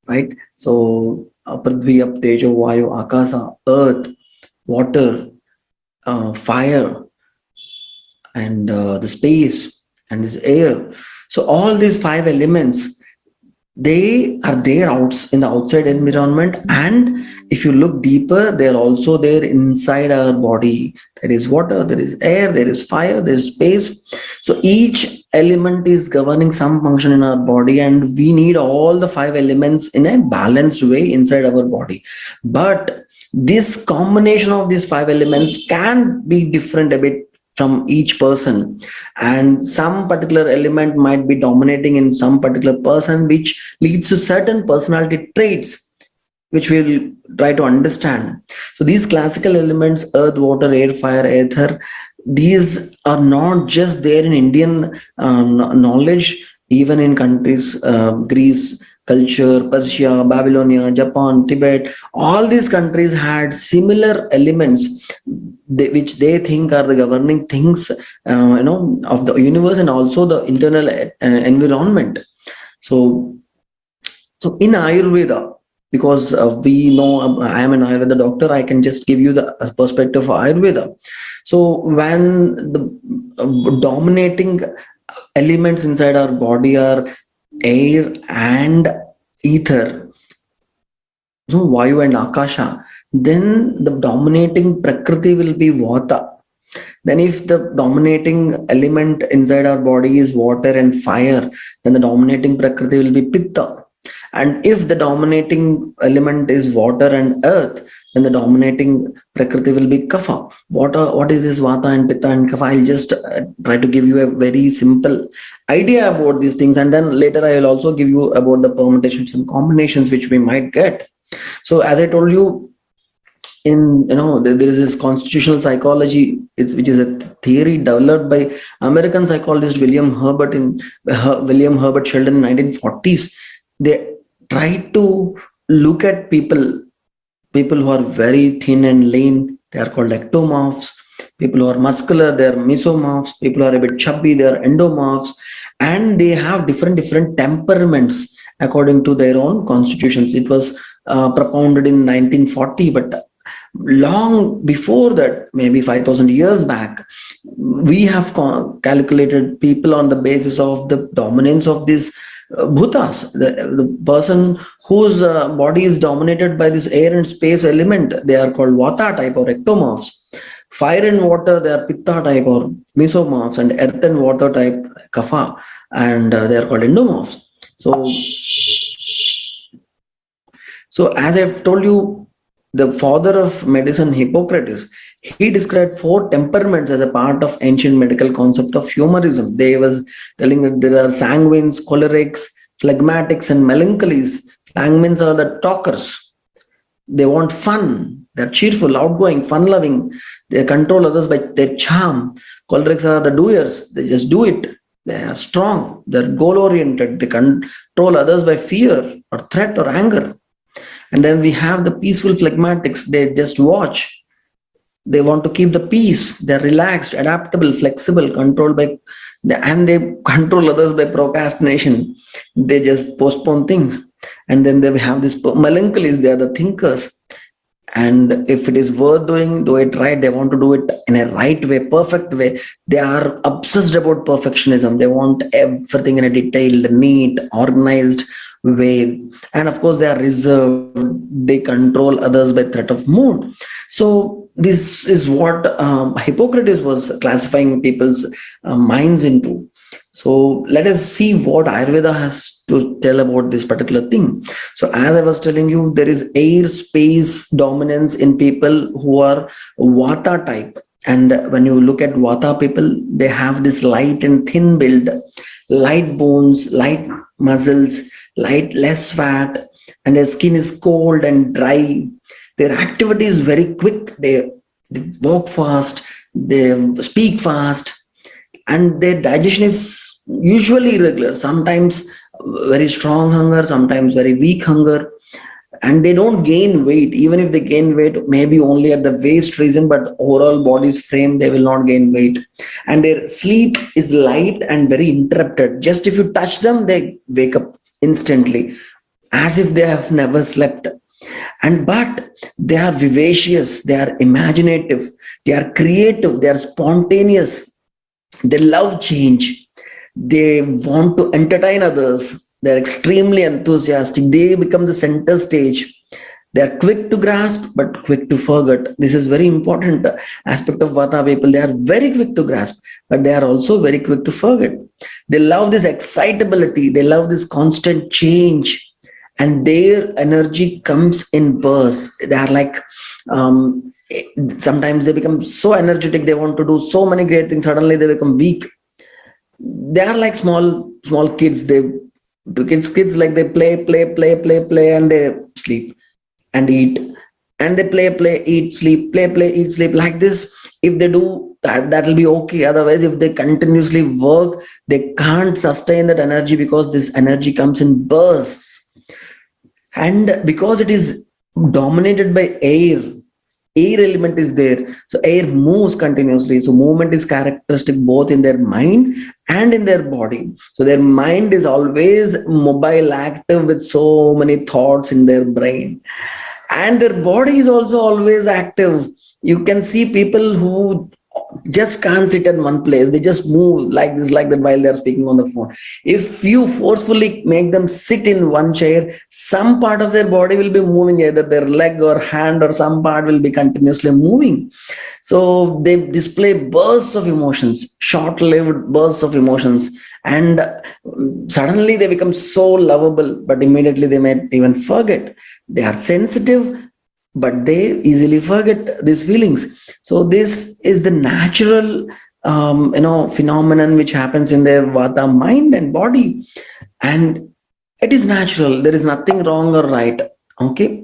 right? So Prithvi, Ap, Tejo, Vayu, Akasa, earth, water, fire, and the space, and this air. So all these 5 elements, they are there in the outside environment, and if you look deeper, they're also there inside our body. There is water, there is air, there is fire, there is space. So each element is governing some function in our body, and we need all the 5 elements in a balanced way inside our body. But this combination of these 5 elements can be different a bit from each person, and some particular element might be dominating in some particular person, which leads to certain personality traits, which we'll try to understand. So these classical elements, earth, water, air, fire, ether, these are not just there in Indian knowledge, even in countries, Greece culture, Persia, Babylonia, Japan, Tibet, all these countries had similar elements which they think are the governing things of the universe, and also the internal environment. So in Ayurveda, because we know I am an Ayurveda doctor, I can just give you the perspective of Ayurveda. So when the dominating elements inside our body are air and ether, so Vayu and Akasha, then the dominating Prakriti will be Vata. Then if the dominating element inside our body is water and fire, then the dominating Prakriti will be Pitta. And if the dominating element is water and earth, then the dominating Prakriti will be Kapha. What is this Vata and Pitta and Kapha? I'll just try to give you a very simple idea about these things, and then later I will also give you about the permutations and combinations which we might get. So as I told you, there is this constitutional psychology, which is a theory developed by American psychologist William Herbert Sheldon in 1940s. They tried to look at people who are very thin and lean, they are called ectomorphs. People who are muscular, they are mesomorphs. People who are a bit chubby, they are endomorphs. And they have different temperaments according to their own constitutions. It was propounded in 1940, but Long before that, maybe 5,000 years back, we have calculated people on the basis of the dominance of these bhutas. The person whose body is dominated by this air and space element, they are called vata type or ectomorphs. Fire and water, they are pitta type or mesomorphs, and earth and water type, kapha, and they are called endomorphs. So as I've told you, the father of medicine, Hippocrates, he described 4 temperaments as a part of ancient medical concept of humorism. They was telling that there are sanguines, cholerics, phlegmatics, and melancholies. Sanguines are the talkers. They want fun. They're cheerful, outgoing, fun-loving. They control others by their charm. Cholerics are the doers. They just do it. They are strong. They're goal-oriented. They control others by fear or threat or anger. And then we have the peaceful phlegmatics. They just watch. They want to keep the peace. They're relaxed, adaptable, flexible, controlled by, and they control others by procrastination. They just postpone things. And then they have this melancholies. They are the thinkers. And if it is worth doing, do it right. They want to do it in a right way, perfect way. They are obsessed about perfectionism. They want everything in a detailed, neat, organized way. And of course, they are reserved. They control others by threat of mood. So this is what Hippocrates was classifying people's minds into. So let us see what Ayurveda has to tell about this particular thing. So as I was telling you, there is air space dominance in people who are Vata type. And when you look at Vata people, they have this light and thin build, light bones, light muscles, less fat, and their skin is cold and dry. Their activity is very quick. They walk fast, they speak fast, and their digestion is usually irregular. Sometimes very strong hunger, sometimes very weak hunger, and they don't gain weight. Even if they gain weight, maybe only at the waist region, but overall body's frame, they will not gain weight. And their sleep is light and very interrupted. Just if you touch them, they wake up instantly, as if they have never slept. But they are vivacious, they are imaginative, they are creative, they are spontaneous, they love change, they want to entertain others, they're extremely enthusiastic, they become the center stage. They're quick to grasp, but quick to forget. This is very important aspect of Vata people. They are very quick to grasp, but they are also very quick to forget. They love this excitability. They love this constant change. And their energy comes in bursts. They are like, sometimes they become so energetic. They want to do so many great things. Suddenly they become weak. They are like small kids. Kids like they play, and they sleep and eat, and they play, eat, sleep, play, eat, sleep. Like this, if they do that will be okay. Otherwise, if they continuously work, they can't sustain that energy, because this energy comes in bursts. And because it is dominated by air element is there, so air moves continuously. So movement is characteristic both in their mind and in their body. So their mind is always mobile, active, with so many thoughts in their brain, and their body is also always active. You can see people who just can't sit in one place. They just move like this, like that, while they're speaking on the phone. If you forcefully make them sit in one chair, some part of their body will be moving, either their leg or hand, or some part will be continuously moving. So they display bursts of emotions, short-lived bursts of emotions, and suddenly they become so lovable, but immediately they might even forget. They are sensitive, but they easily forget these feelings. So this is the natural phenomenon which happens in their Vata mind and body, and it is natural. There is nothing wrong or right. Okay.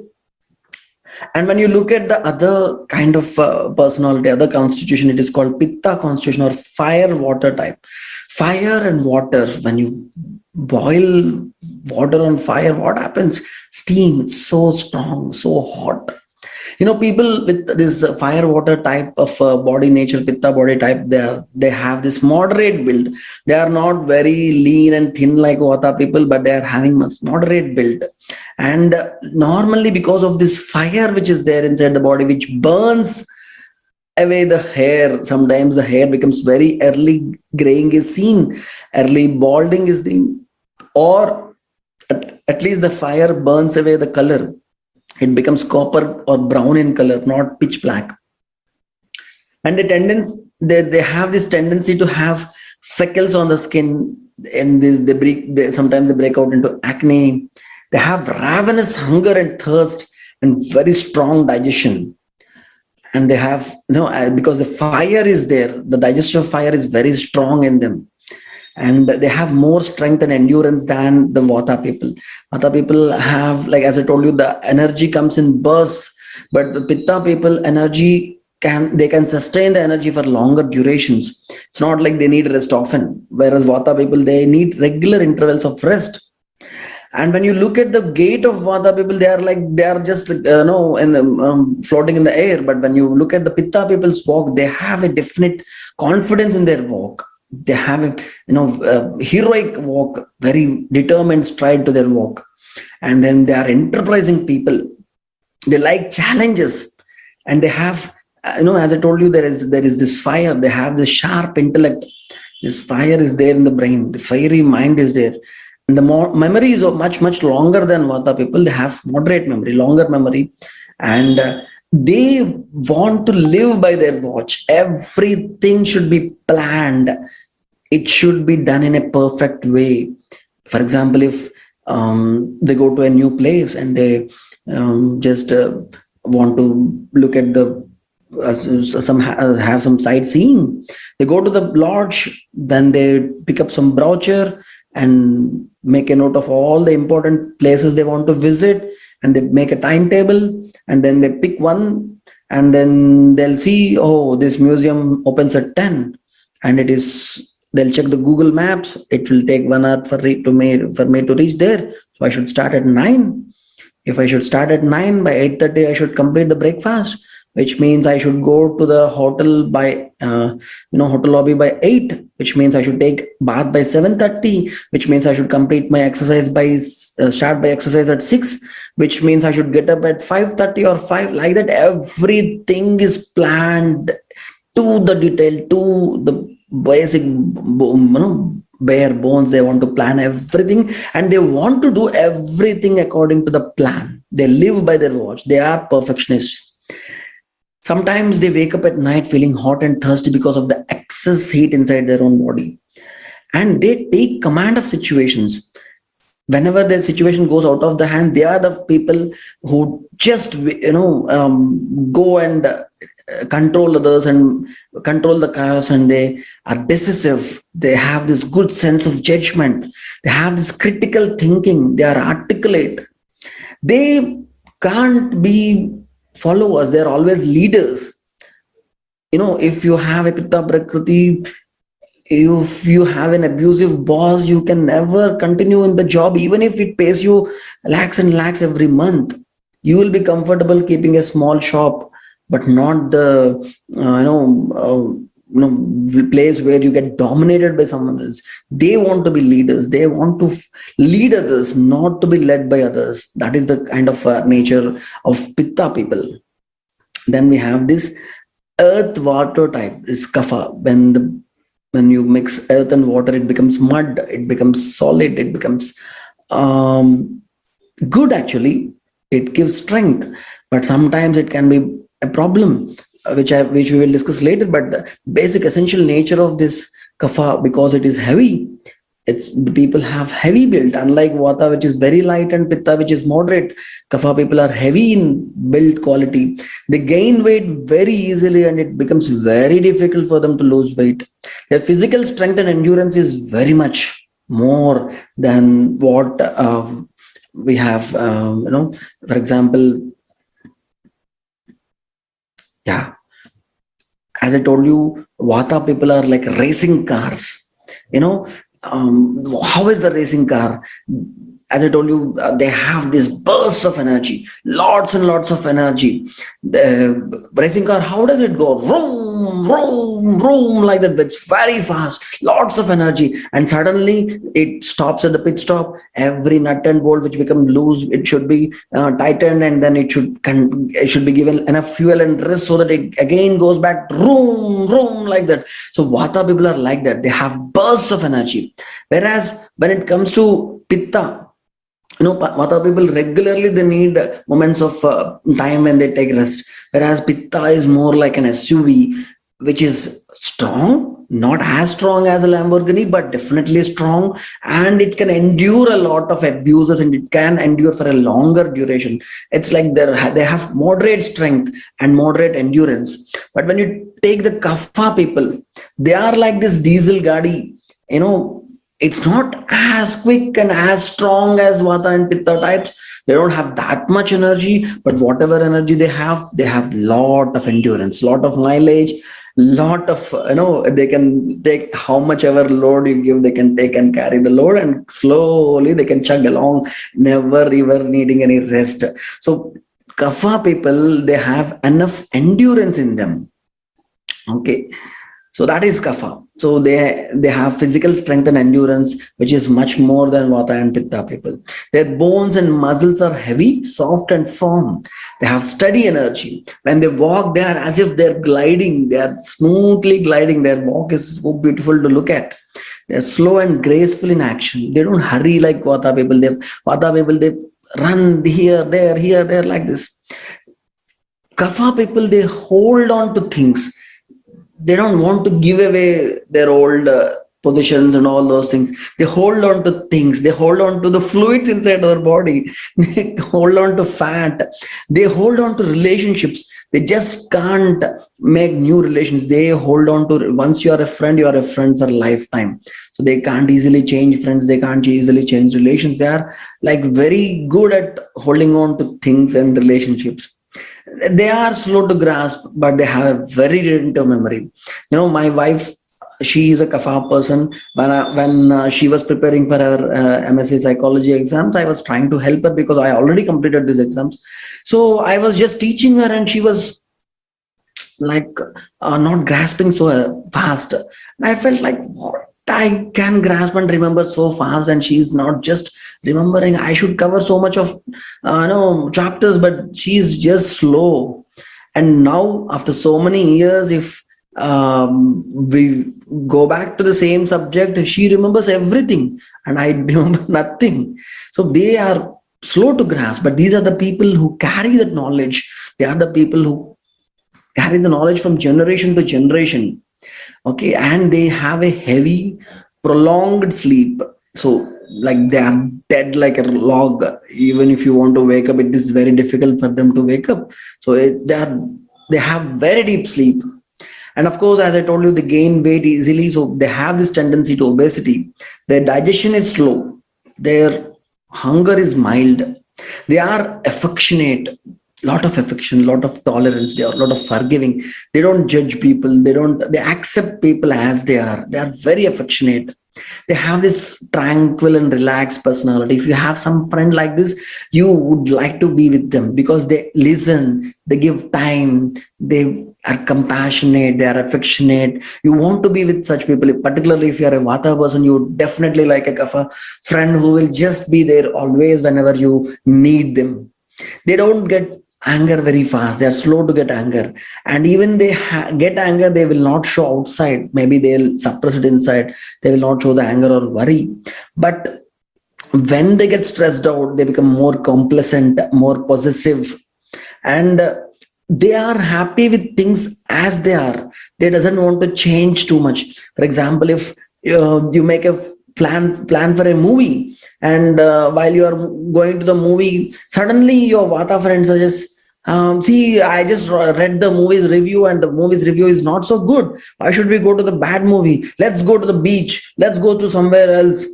And when you look at the other kind of personality, other constitution, it is called Pitta constitution, or fire water type. Fire and water, when you boil water on fire, what happens? Steam. It's so strong, so hot. People with this fire water type of body nature, pitta body type, they have this moderate build. They are not very lean and thin like vata people, but they are having a moderate build. And normally, because of this fire which is there inside the body, which burns away the hair, sometimes the hair becomes very early graying is seen, early balding is seen, or at least the fire burns away the color. It becomes copper or brown in color, not pitch black. And they have this tendency to have freckles on the skin, and sometimes they break out into acne. They have ravenous hunger and thirst and very strong digestion. And they have, because the fire is there, the digestive fire is very strong in them. And they have more strength and endurance than the vata people. Vata people have, like as I told you, the energy comes in bursts, but the pitta people energy they can sustain the energy for longer durations. It's not like they need rest often, whereas vata people, they need regular intervals of rest. And when you look at the gait of vata people, they are just floating in the air. But when you look at the pitta people's walk, they have a definite confidence in their walk. They have a heroic walk, very determined stride to their walk. And then they are enterprising people. They like challenges, and they have, as I told you, there is this fire. They have this sharp intellect. This fire is there in the brain. The fiery mind is there. And the memory is much longer than vata people. They have moderate memory, longer memory, and they want to live by their watch. Everything should be planned. It should be done in a perfect way. For example, if they go to a new place and they just want to look at have some sightseeing, they go to the lodge, then they pick up some brochure and make a note of all the important places they want to visit, and they make a timetable, and then they pick one, and then they'll see, oh, this museum opens at 10, and they'll check the Google Maps. It will take 1 hour for me to reach there. So I should start at 9. If I should start at 9, by 8:30 I should complete the breakfast, which means I should go to the hotel by hotel lobby by 8, which means I should take bath by 7:30, which means I should complete my exercise start by exercise at 6, which means I should get up at 5:30 or 5. Like that, everything is planned to the detail, to the basic bare bones. They want to plan everything, and they want to do everything according to the plan. They live by their watch. They are perfectionists. Sometimes they wake up at night feeling hot and thirsty because of the excess heat inside their own body, and they take command of situations. Whenever the situation goes out of the hand, they are the people who just go and control others and control the chaos, and they are decisive. They have this good sense of judgment. They have this critical thinking. They are articulate. They can't be followers. They're always leaders. If you have a pitta prakriti, if you have an abusive boss, you can never continue in the job, even if it pays you lakhs and lakhs every month. You will be comfortable keeping a small shop, but not the place where you get dominated by someone else. They want to be leaders. They want to lead others, not to be led by others. That is the kind of nature of pitta people. Then we have this earth water type, is kapha. When you mix earth and water, it becomes mud, it becomes solid, it becomes good. Actually, it gives strength, but sometimes it can be a problem, which we will discuss later. But the basic essential nature of this kapha, because it is heavy, people have heavy build, unlike vata, which is very light, and pitta, which is moderate. Kapha people are heavy in build quality. They gain weight very easily, and it becomes very difficult for them to lose weight. Their physical strength and endurance is very much more than what we have. For example, as I told you, vata people are like racing cars. How is the racing car? as I told you, they have this bursts of energy, lots and lots of energy. The racing car, how does it go? Vroom, vroom, vroom, like that. It's very fast, lots of energy, and suddenly it stops at the pit stop. Every nut and bolt which become loose, it should be tightened, and then it should be given enough fuel and rest so that it again goes back, vroom, vroom, like that. So Vata people are like that. They have bursts of energy. Whereas when it comes to Pitta, Vata people regularly they need moments of time when they take rest. Whereas Pitta is more like an SUV, which is strong, not as strong as a Lamborghini, but definitely strong, and it can endure a lot of abuses, and it can endure for a longer duration. It's like they have moderate strength and moderate endurance. But when you take the Kapha people, they are like this diesel gadi. It's not as quick and as strong as Vata and Pitta types. They don't have that much energy, but whatever energy they have lot of endurance, lot of mileage, lot of, they can take how much ever load you give, they can take and carry the load, and slowly they can chug along, never ever needing any rest. So Kapha people, they have enough endurance in them. Okay. So that is Kapha. So they have physical strength and endurance, which is much more than Vata and Pitta people. Their bones and muscles are heavy, soft and firm. They have steady energy. When they walk, they are as if they're gliding. They are smoothly gliding. Their walk is so beautiful to look at. They're slow and graceful in action. They don't hurry like Vata people. Vata people, they run here, there, like this. Kapha people, they hold on to things. They don't want to give away their old positions and all those things. They hold on to things. They hold on to the fluids inside our body. They hold on to fat. They hold on to relationships. They just can't make new relations. They hold on to, once you are a friend for a lifetime. So they can't easily change friends. They can't easily change relations. They are like very good at holding on to things and relationships. They are slow to grasp, but they have a very retentive memory. My wife, she is a Kapha person. When she was preparing for her MSc psychology exams, I was trying to help her because I already completed these exams. So I was just teaching her, and she was like not grasping so fast. And I felt like, what? I can grasp and remember so fast, and she's not just remembering. I should cover so much of chapters, but she's just slow. And now, after so many years, if we go back to the same subject, she remembers everything, and I remember nothing. So they are slow to grasp, but these are the people who carry that knowledge. They are the people who carry the knowledge from generation to generation. Okay, and they have a heavy, prolonged sleep. So, like, they are dead like a log. Even if you want to wake up, it is very difficult for them to wake up. So they have very deep sleep. And of course, as I told you, they gain weight easily. So they have this tendency to obesity. Their digestion is slow. Their hunger is mild. They are affectionate. Lot of affection, lot of tolerance. They are a lot of forgiving. They don't judge people. They accept people as they are. They are very affectionate. They have this tranquil and relaxed personality. If you have some friend like this, you would like to be with them because they listen, they give time, they are compassionate, they are affectionate. You want to be with such people. Particularly if you are a Vata person, you would definitely like a Kapha friend who will just be there always whenever you need them. They don't get anger very fast. They are slow to get anger, and even they get anger, they will not show outside. Maybe they'll suppress it inside. They will not show the anger or worry. But when they get stressed out, they become more complacent, more possessive, and they are happy with things as they are. They doesn't want to change too much. For example, if you make a plan for a movie, and while you are going to the movie, suddenly your Vata friend suggests, see, I just read the movie's review, and the movie's review is not so good. Why should we go to the bad movie? Let's go to the beach. Let's go to somewhere else.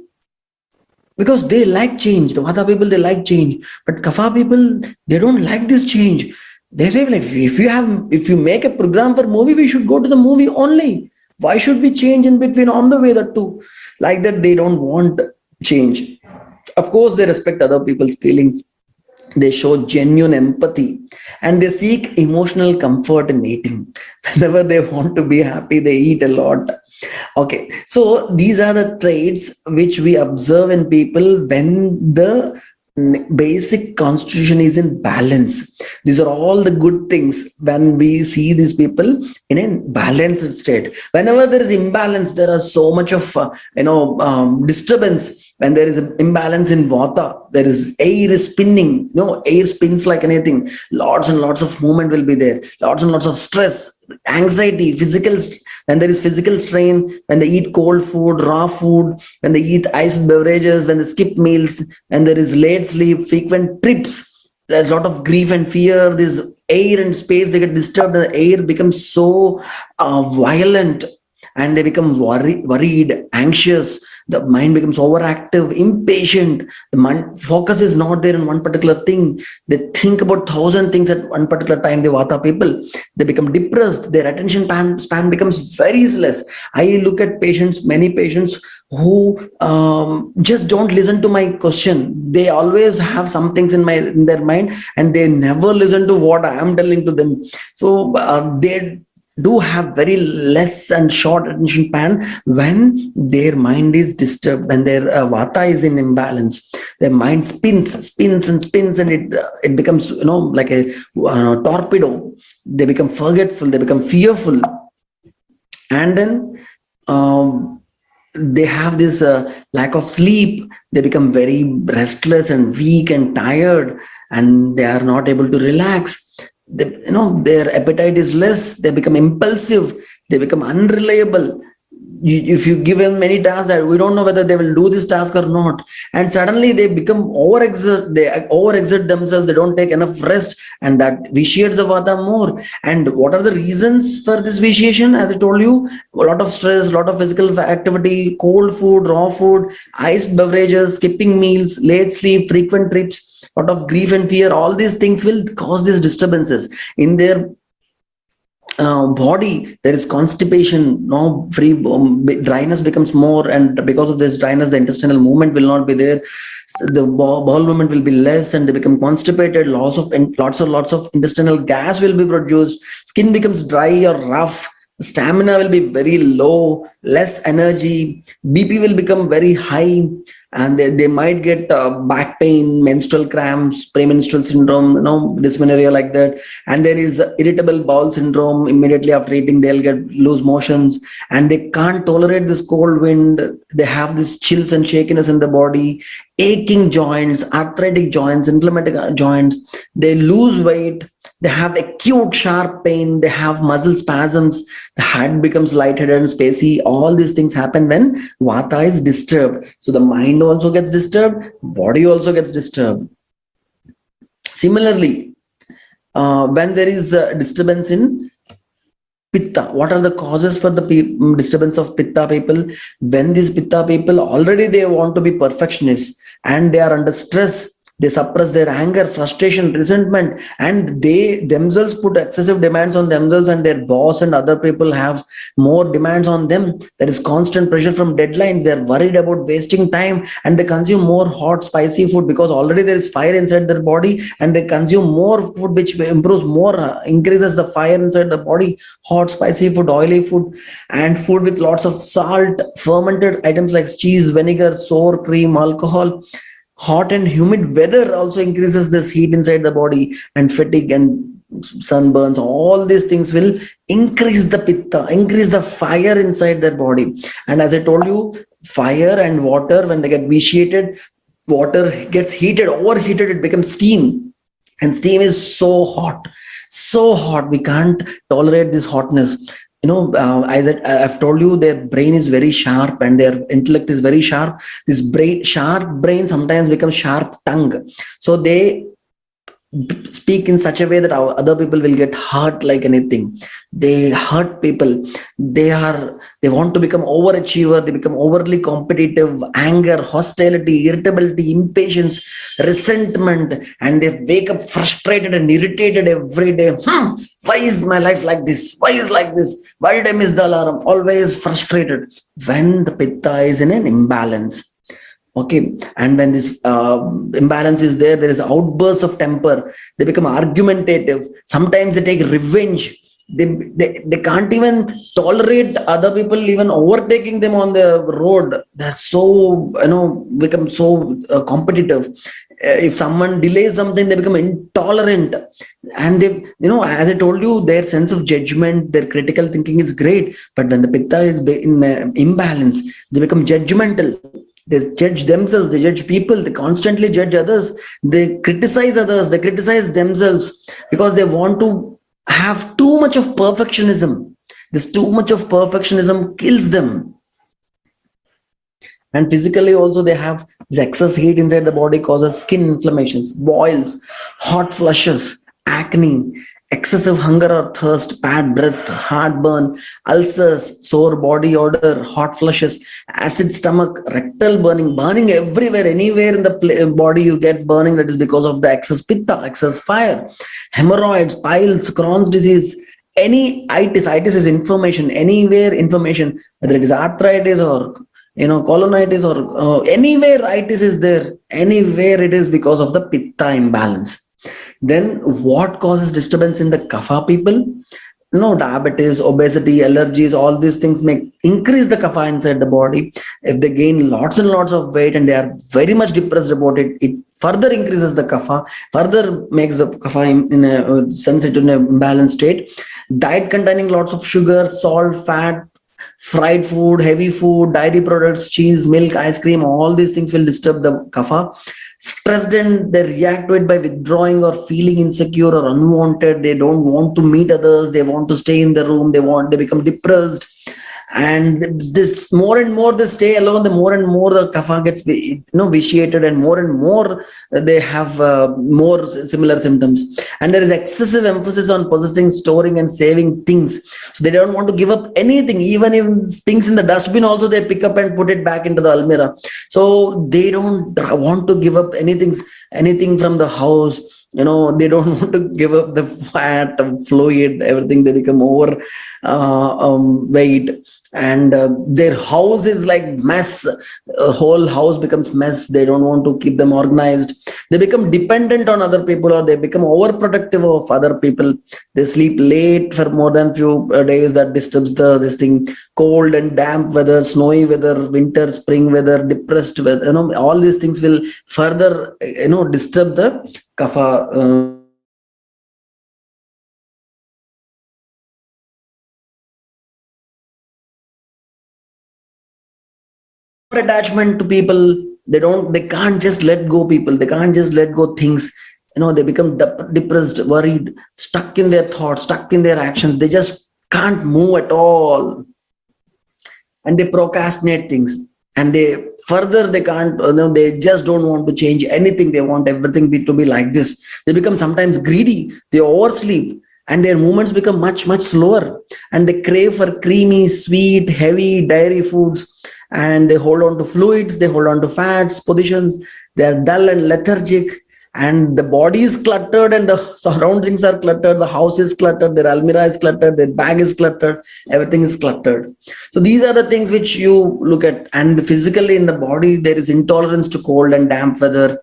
Because they like change. The Vata people, they like change. But Kapha people, they don't like this change. They say, like, if you make a program for movie, we should go to the movie only. Why should we change in between on the way that too? Like that, they don't want change. Of course, they respect other people's feelings. They show genuine empathy and they seek emotional comfort in eating. Whenever they want to be happy, they eat a lot. Okay, so these are the traits which we observe in people when the basic constitution is in balance. These are all the good things when we see these people in a balanced state. Whenever there is imbalance, there are so much of disturbance. When there is an imbalance in vata, there is air is spinning. Air spins like anything. Lots and lots of movement will be there. Lots and lots of stress, anxiety, when there is physical strain, when they eat cold food, raw food, when they eat iced beverages, when they skip meals, and there is late sleep, frequent trips, there's a lot of grief and fear. This air and space, they get disturbed, and the air becomes so violent, and they become worried, anxious. The mind becomes overactive, impatient. The mind focus is not there in one particular thing. They think about 1,000 things at one particular time. The vata people, they become depressed. Their attention span becomes very less. I look at many patients who just don't listen to my question. They always have some things in their mind, and they never listen to what I am telling to them. So they do have very less and short attention span when their mind is disturbed, when their vata is in imbalance. Their mind spins, and it becomes like a torpedo. They become forgetful, they become fearful, and then they have this lack of sleep. They become very restless and weak and tired, and they are not able to relax. Their appetite is less. They become impulsive. They become unreliable. If you give them many tasks that we don't know whether they will do this task or not, and suddenly they become overexert themselves. They don't take enough rest, and that vitiates the vata more. And what are the reasons for this vitiation? As I told you, a lot of stress, a lot of physical activity, cold food, raw food, iced beverages, skipping meals, late sleep, frequent trips, lot of grief and fear. All these things will cause these disturbances in their body. There is constipation, dryness becomes more, and because of this dryness, the intestinal movement will not be there. The bowel movement will be less, and they become constipated. Lots of intestinal gas will be produced. Skin becomes dry or rough. Stamina will be very low, less energy. BP will become very high, and they might get back pain, menstrual cramps, premenstrual syndrome, dysmenorrhea like that. And there is irritable bowel syndrome. Immediately after eating, they'll get loose motions, and they can't tolerate this cold wind. They have this chills and shakiness in the body, aching joints, arthritic joints, inflammatory joints. They lose weight. They have acute sharp pain. They have muscle spasms. The head becomes lightheaded and spacey. All these things happen when vata is disturbed. So the mind also gets disturbed. Body also gets disturbed. Similarly, when there is a disturbance in pitta, what are the causes for the disturbance of pitta people? When these pitta people already they want to be perfectionists, and they are under stress, they suppress their anger, frustration, resentment, and they themselves put excessive demands on themselves, and their boss and other people have more demands on them. There is constant pressure from deadlines. They're worried about wasting time, and they consume more hot, spicy food because already there is fire inside their body, and they consume more food which increases the fire inside the body. Hot, spicy food, oily food, and food with lots of salt, fermented items like cheese, vinegar, sour cream, alcohol. Hot and humid weather also increases this heat inside the body, and fatigue and sunburns. All these things will increase the pitta, increase the fire inside their body. And as I told you, fire and water, when they get vitiated, water gets overheated, it becomes steam. And steam is so hot. We can't tolerate this hotness. I've told you, their brain is very sharp and their intellect is very sharp. This sharp brain sometimes becomes sharp tongue. So they speak in such a way that other people will get hurt like anything. They hurt people. They want to become overachiever. They become overly competitive. Anger, hostility, irritability, impatience, resentment, and they wake up frustrated and irritated every day. Why is my life like this? Why is like this? Why did I miss the alarm? Always frustrated when the pitta is in an imbalance. Okay, and when this imbalance is there, there is outbursts of temper. They become argumentative. Sometimes they take revenge. They can't even tolerate other people even overtaking them on the road. They're so, become so competitive. If someone delays something, they become intolerant. And they, as I told you, their sense of judgment, their critical thinking is great. But when the pitta is in imbalance, they become judgmental. They judge themselves, they judge people, they constantly judge others, they criticize others, they criticize themselves because they want to have too much of perfectionism. This too much of perfectionism kills them. And physically also, they have this excess heat inside the body causes skin inflammations, boils, hot flushes, acne, excessive hunger or thirst, bad breath, heartburn, ulcers, sore body odor, hot flushes, acid stomach, rectal burning everywhere, anywhere in the body you get burning. That is because of the excess pitta, excess fire, hemorrhoids, piles, Crohn's disease, any itis is inflammation, anywhere inflammation, whether it is arthritis or colonitis or anywhere itis is there, anywhere it is because of the pitta imbalance. Then what causes disturbance in the kapha people? Diabetes, obesity, allergies, all these things may increase the kapha inside the body. If they gain lots and lots of weight and they are very much depressed about it, it further increases the kapha, further makes the kapha in a sensitive, in a imbalanced state. Diet containing lots of sugar, salt, fat, fried food, heavy food, dairy products, cheese, milk, ice cream, all these things will disturb the kapha. Stressed, and they react to it by withdrawing or feeling insecure or unwanted. They don't want to meet others. They want to stay in the room. They become depressed. And this more and more they stay alone, the more and more the kapha gets vitiated, and more they have more similar symptoms. And there is excessive emphasis on possessing, storing and saving things. So they don't want to give up anything, even if things in the dustbin also they pick up and put it back into the almirah. So they don't want to give up anything from the house. They don't want to give up the fat, fluid, everything. They become over weight, and their house is like mess. Whole house becomes mess. They don't want to keep them organized. They become dependent on other people, or they become overprotective of other people. They sleep late for more than few days. That disturbs this thing. Cold and damp weather, snowy weather, winter, spring weather, depressed weather, all these things will further disturb the kapha. Attachment to people. They can't just let go people. They can't just let go things. They become depressed, worried, stuck in their thoughts, stuck in their actions. They just can't move at all. And they procrastinate things. And they can't, they just don't want to change anything. They want everything to be like this. They become sometimes greedy. They oversleep. And their movements become much, much slower. And they crave for creamy, sweet, heavy dairy foods. And they hold on to fluids, they hold on to fats, positions. They are dull and lethargic, and the body is cluttered, and the surroundings are cluttered. The house is cluttered, their almirah is cluttered, their bag is cluttered, everything is cluttered. So these are the things which you look at. And physically in the body, there is intolerance to cold and damp weather.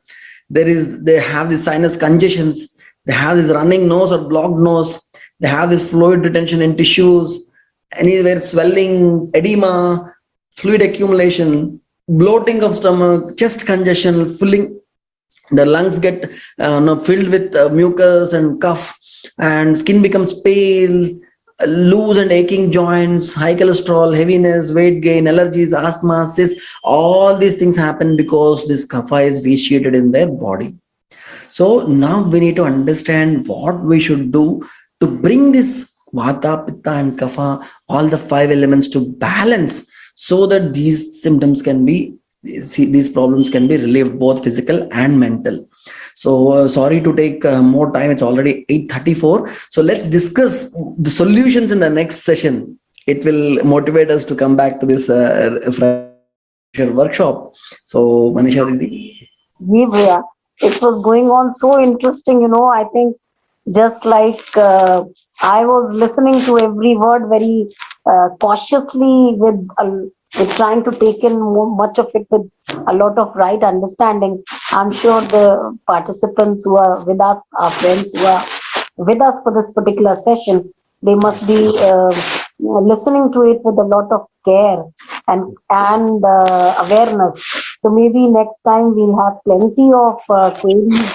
They have these sinus congestions. They have this running nose or blocked nose. They have this fluid retention in tissues, anywhere swelling, edema, fluid accumulation, bloating of stomach, chest congestion, filling. The lungs get filled with mucus and cough, and skin becomes pale, loose and aching joints, high cholesterol, heaviness, weight gain, allergies, asthma, cysts. All these things happen because this kapha is vitiated in their body. So now we need to understand what we should do to bring this vata, pitta and kapha, all the 5 elements to balance, so that these problems can be relieved, both physical and mental. So sorry to take more time. It's already 8:34. So let's discuss the solutions in the next session. It will motivate us to come back to this workshop. So Manisha Didi. Ji, Bhaiya. It was going on so interesting, I think just like I was listening to every word very cautiously with we're trying to take in much of it with a lot of right understanding. I'm sure the participants who are with us, our friends who are with us for this particular session, they must be listening to it with a lot of care and awareness. So maybe next time we'll have plenty of queries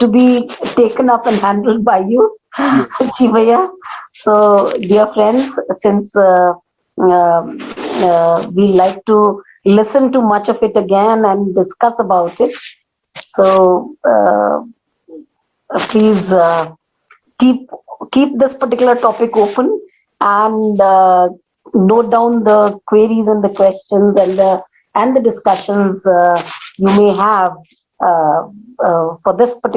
to be taken up and handled by you, Chivaya. So, dear friends, since we like to listen to much of it again and discuss about it, so please keep this particular topic open and note down the queries and the questions and the discussions you may have for this particular